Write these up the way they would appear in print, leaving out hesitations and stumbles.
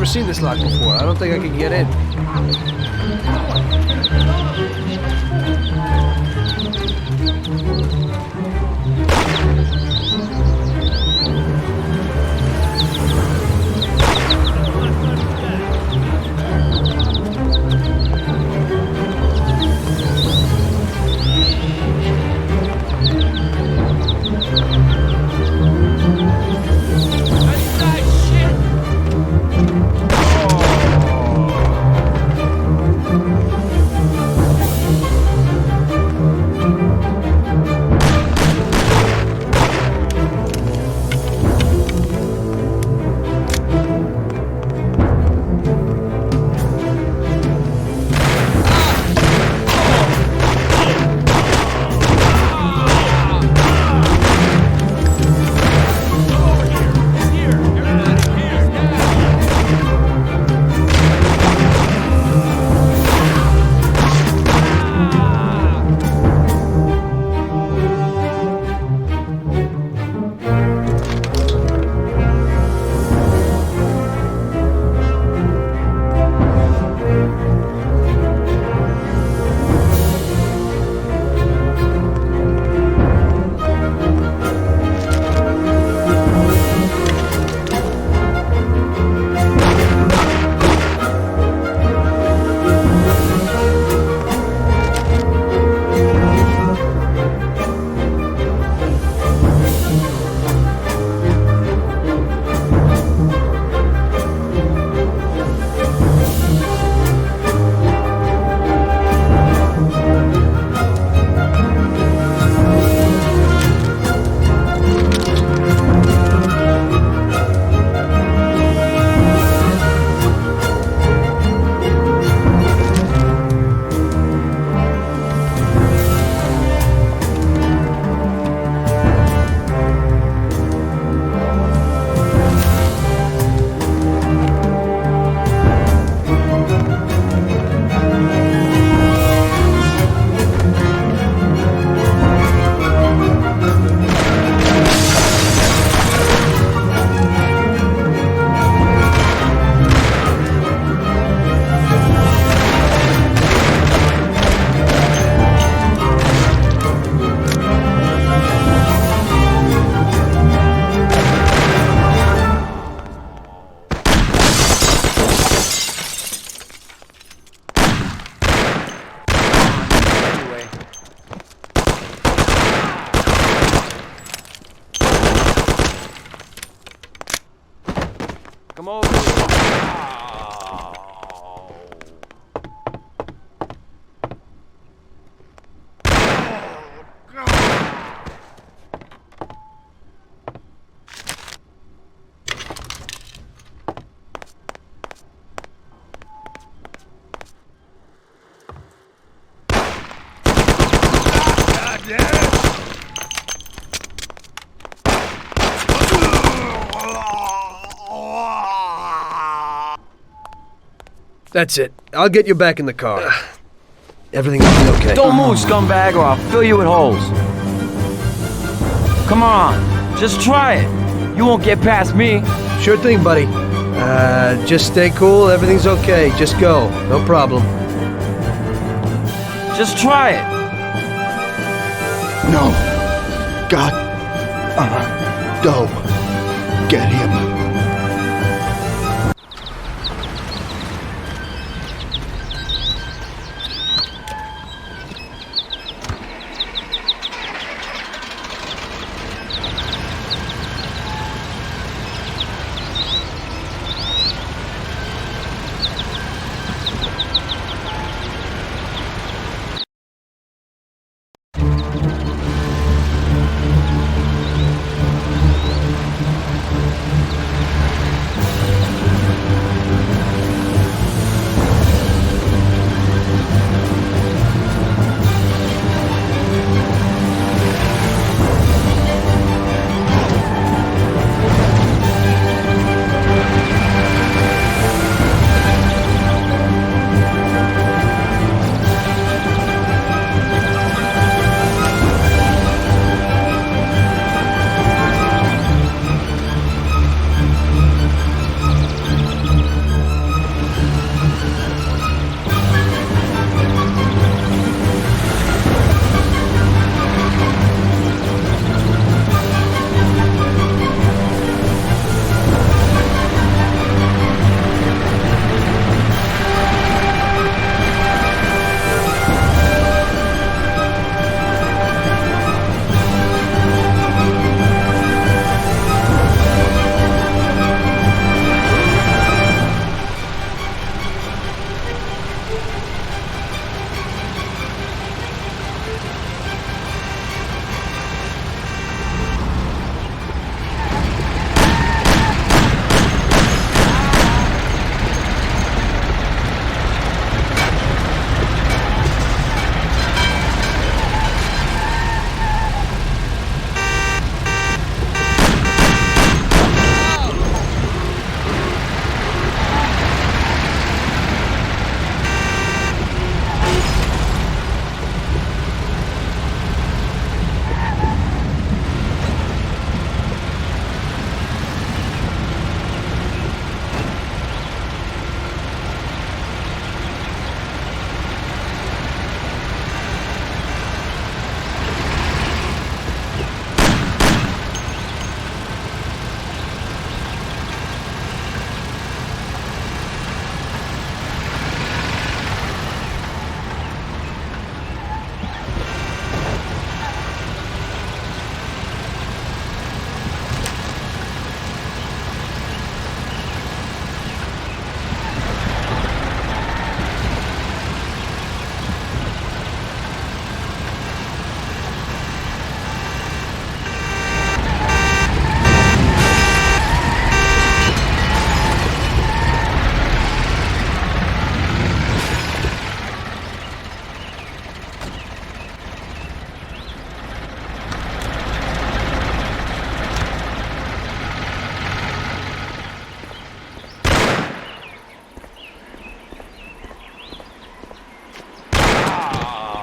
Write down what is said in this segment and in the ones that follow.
never seen this lock before. I don't think I can get in. Come over here. That's it. I'll get you back in the car. Everything will be okay. Don't move, scumbag, or I'll fill you with holes. Come on, just try it. You won't get past me. Sure thing, buddy. Just stay cool. Everything's okay. Just go. No problem. Just try it. No. God. Go. Get him.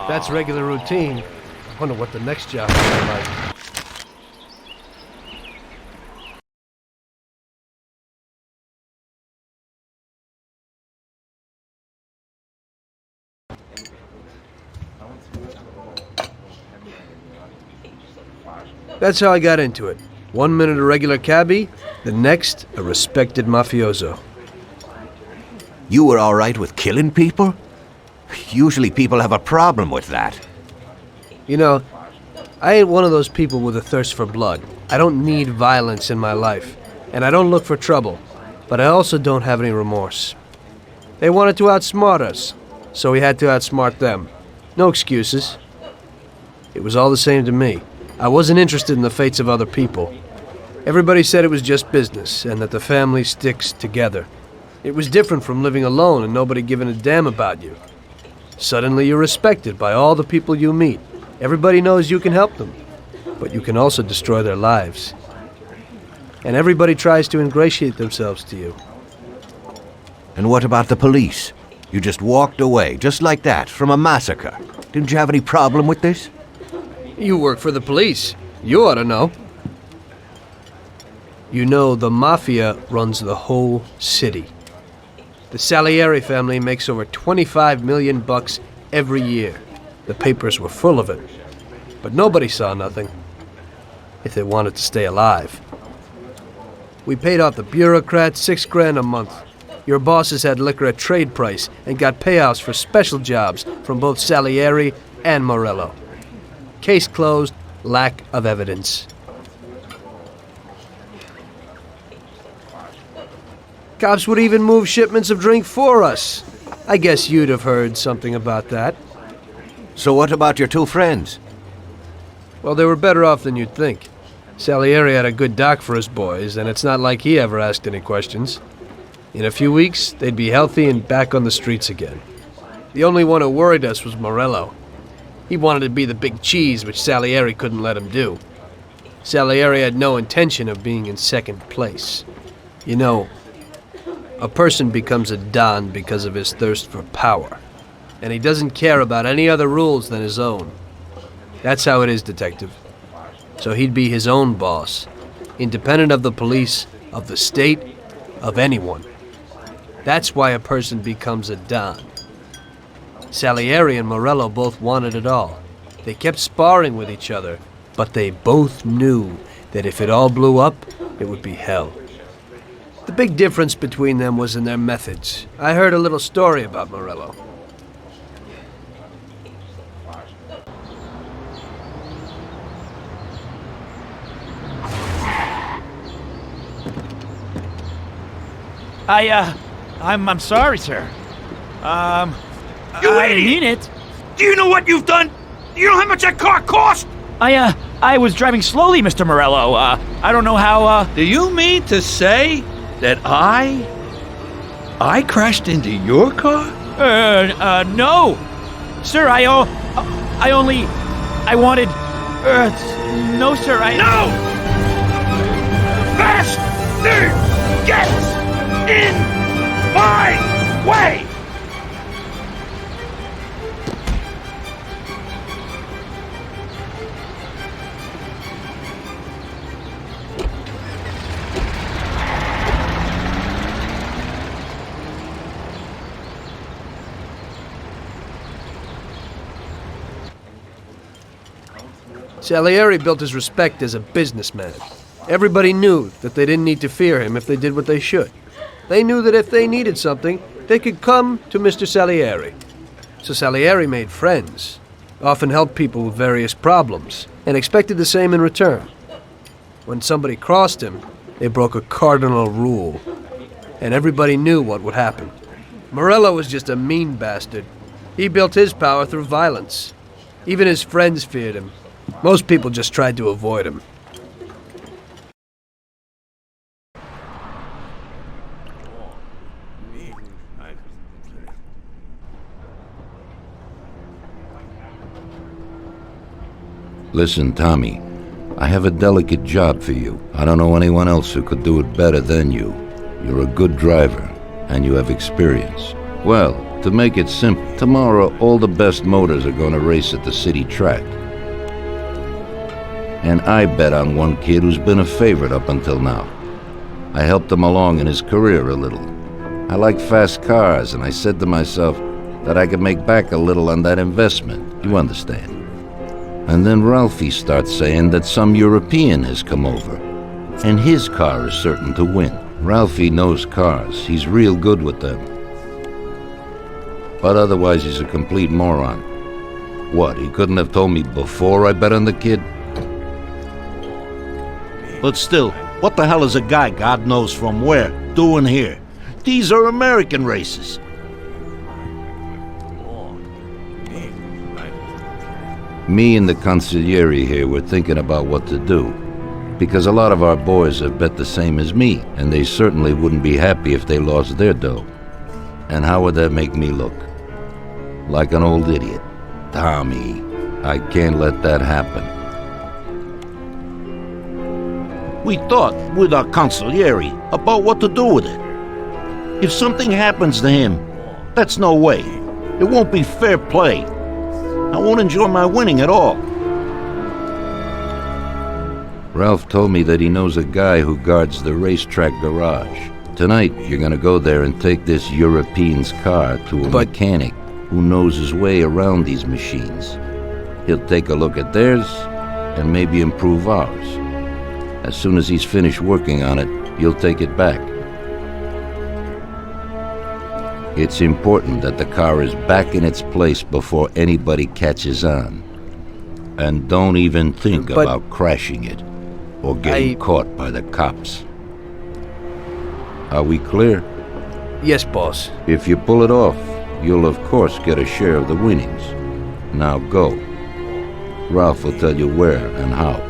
That's regular routine. I wonder what the next job will be like. That's how I got into it. 1 minute a regular cabbie, the next a respected mafioso. You were all right with killing people? Usually people have a problem with that. You know, I ain't one of those people with a thirst for blood. I don't need violence in my life, and I don't look for trouble, but I also don't have any remorse. They wanted to outsmart us, so we had to outsmart them. No excuses. It was all the same to me. I wasn't interested in the fates of other people. Everybody said it was just business, and that the family sticks together. It was different from living alone and nobody giving a damn about you. Suddenly you're respected by all the people you meet. Everybody knows you can help them, but you can also destroy their lives. And everybody tries to ingratiate themselves to you. And what about the police? You just walked away, just like that, from a massacre. Didn't you have any problem with this? You work for the police. You ought to know. You know, the Mafia runs the whole city. The Salieri family makes over 25 million bucks every year. The papers were full of it. But nobody saw nothing. If they wanted to stay alive. We paid off the bureaucrats $6 grand a month. Your bosses had liquor at trade price and got payouts for special jobs from both Salieri and Morello. Case closed, lack of evidence. Cops would even move shipments of drink for us. I guess you'd have heard something about that. So what about your two friends? Well, they were better off than you'd think. Salieri had a good doc for his boys, and it's not like he ever asked any questions. In a few weeks, they'd be healthy and back on the streets again. The only one who worried us was Morello. He wanted to be the big cheese, which Salieri couldn't let him do. Salieri had no intention of being in second place. You know, a person becomes a Don because of his thirst for power, and he doesn't care about any other rules than his own. That's how it is, Detective. So he'd be his own boss, independent of the police, of the state, of anyone. That's why a person becomes a Don. Salieri and Morello both wanted it all. They kept sparring with each other, but they both knew that if it all blew up, it would be hell. The big difference between them was in their methods. I heard a little story about Morello. I'm sorry, sir. You I idiot! mean it. Do you know what you've done? Do you know how much that car cost? I was driving slowly, Mr. Morello. I don't know how, Do you mean to say that I crashed into your car? no. Sir, I wanted, no, sir, No! Bastard gets in my way! Salieri built his respect as a businessman. Everybody knew that they didn't need to fear him if they did what they should. They knew that if they needed something, they could come to Mr. Salieri. So Salieri made friends, often helped people with various problems, and expected the same in return. When somebody crossed him, they broke a cardinal rule, and everybody knew what would happen. Morello was just a mean bastard. He built his power through violence. Even his friends feared him. Most people just tried to avoid him. Listen, Tommy, I have a delicate job for you. I don't know anyone else who could do it better than you. You're a good driver, and you have experience. Well, To make it simple, tomorrow all the best motors are gonna race at the city track. And I bet on one kid who's been a favorite up until now. I helped him along in his career a little. I like fast cars, and I said to myself that I could make back a little on that investment, you understand. And then Ralphie starts saying that some European has come over, and his car is certain to win. Ralphie knows cars, he's real good with them. But otherwise he's a complete moron. What, he couldn't have told me before I bet on the kid? But still, what the hell is a guy, God knows from where, doing here? These are American races. Me and the consigliere here were thinking about what to do, because a lot of our boys have bet the same as me, and they certainly wouldn't be happy if they lost their dough. And how would that make me look? Like an old idiot. Tommy, I can't let that happen. We thought with our consigliere about what to do with it. If something happens to him, that's no way. It won't be fair play. I won't enjoy my winning at all. Ralph told me that he knows a guy who guards the racetrack garage. Tonight, you're gonna go there and take this European's car to a mechanic who knows his way around these machines. He'll take a look at theirs and maybe improve ours. As soon as he's finished working on it, you'll take it back. It's important that the car is back in its place before anybody catches on. And don't even think about crashing it or getting caught by the cops. Are we clear? Yes, boss. If you pull it off, you'll of course get a share of the winnings. Now go. Ralph will tell you where and how.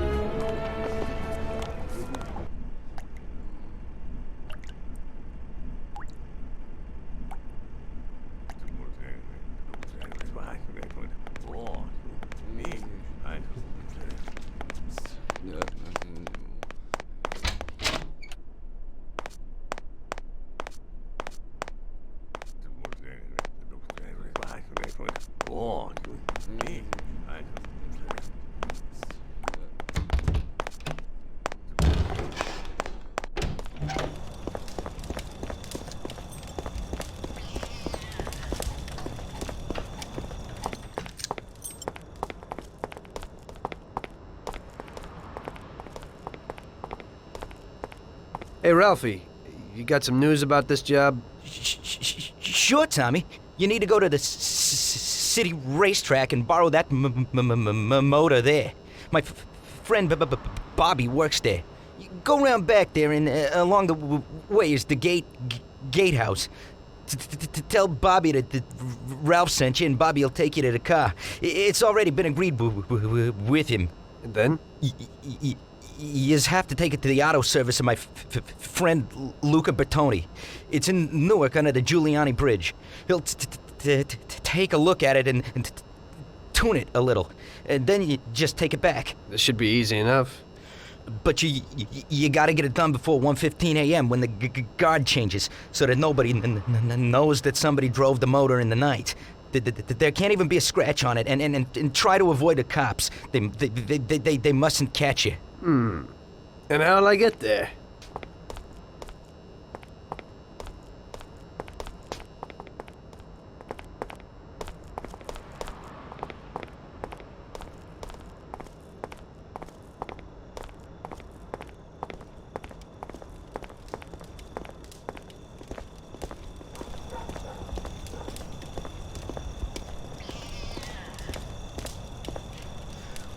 Hey, Ralphie, you got some news about this job? Sure, Tommy. You need to go to the city racetrack and borrow that motor there. My friend Bobby works there. You go around back there, and along the way is the gatehouse. Tell Bobby that Ralph sent you, and Bobby will take you to the car. It's already been agreed with him. And then? You just have to take it to the auto service of my friend Luca Bertoni. It's in Newark under the Giuliani Bridge. He'll take a look at it and tune it a little. And then you just take it back. This should be easy enough. But you gotta get it done before 1:15 a.m. when the guard changes, so that nobody knows that somebody drove the motor in the night. There can't even be a scratch on it, and try to avoid the cops. They mustn't catch you. And how'll I get there?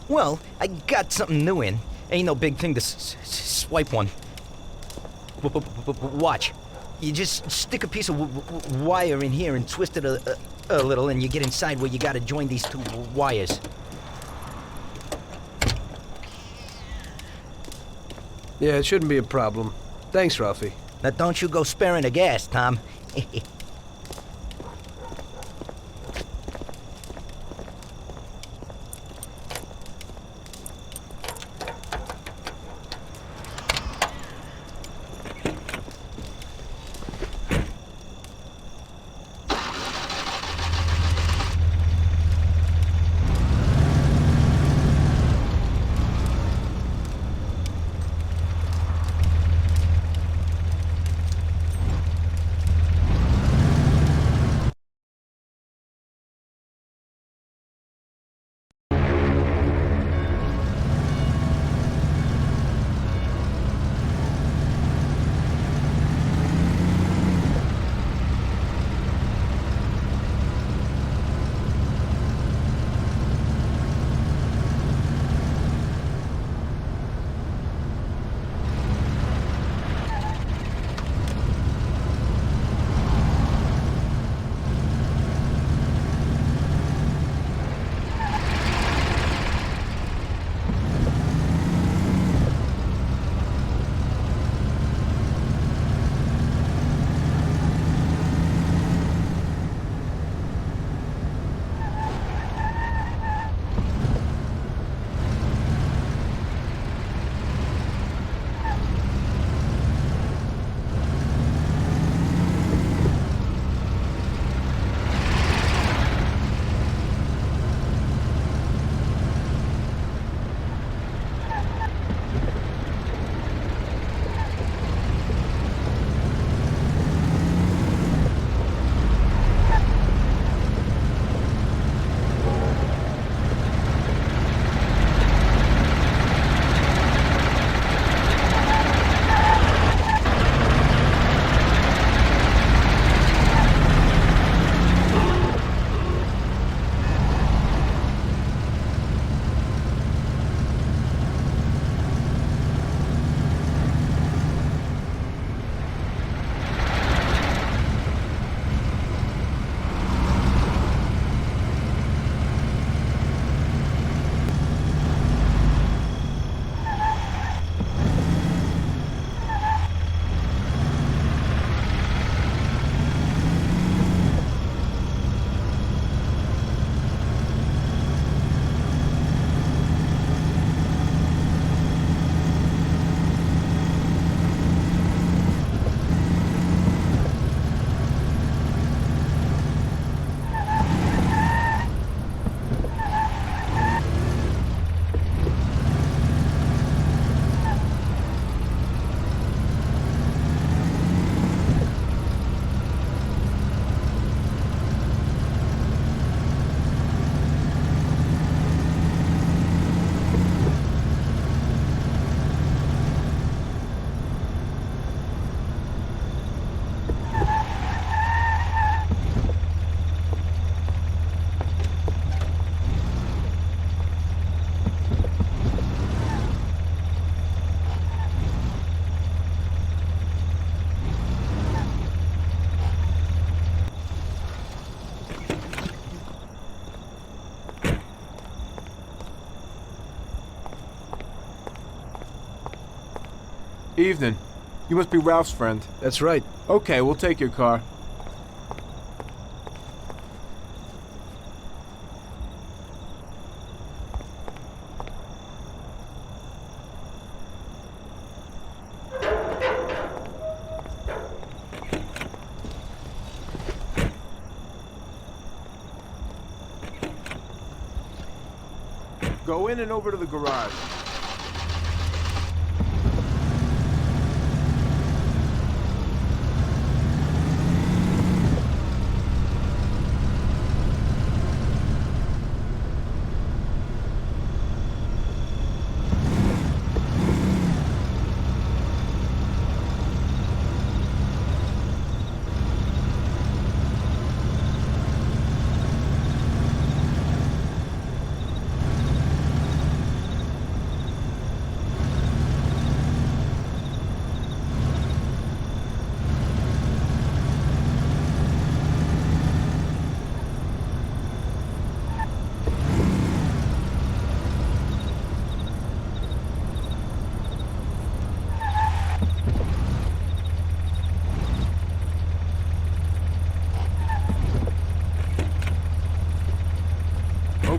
Well, I got something new in. Ain't no big thing to swipe one. Watch. You just stick a piece of wire in here and twist it a little, and you get inside where you gotta join these two wires. Yeah, it shouldn't be a problem. Thanks, Ralphie. Now don't you go sparing the gas, Tom. Evening. You must be Ralph's friend. That's right. Okay, we'll take your car. Go in and over to the garage.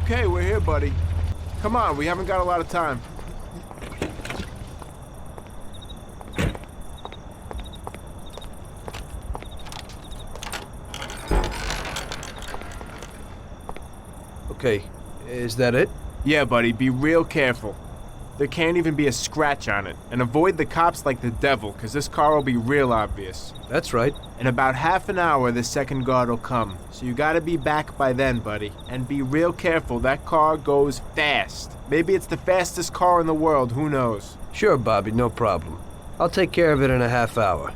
Okay, we're here, buddy. Come on, we haven't got a lot of time. Okay, is that it? Yeah, buddy, be real careful. There can't even be a scratch on it. And avoid the cops like the devil, because this car will be real obvious. That's right. In about half an hour, the second guard will come. So you gotta be back by then, buddy. And be real careful, that car goes fast. Maybe it's the fastest car in the world, who knows? Sure, Bobby, no problem. I'll take care of it in a half hour.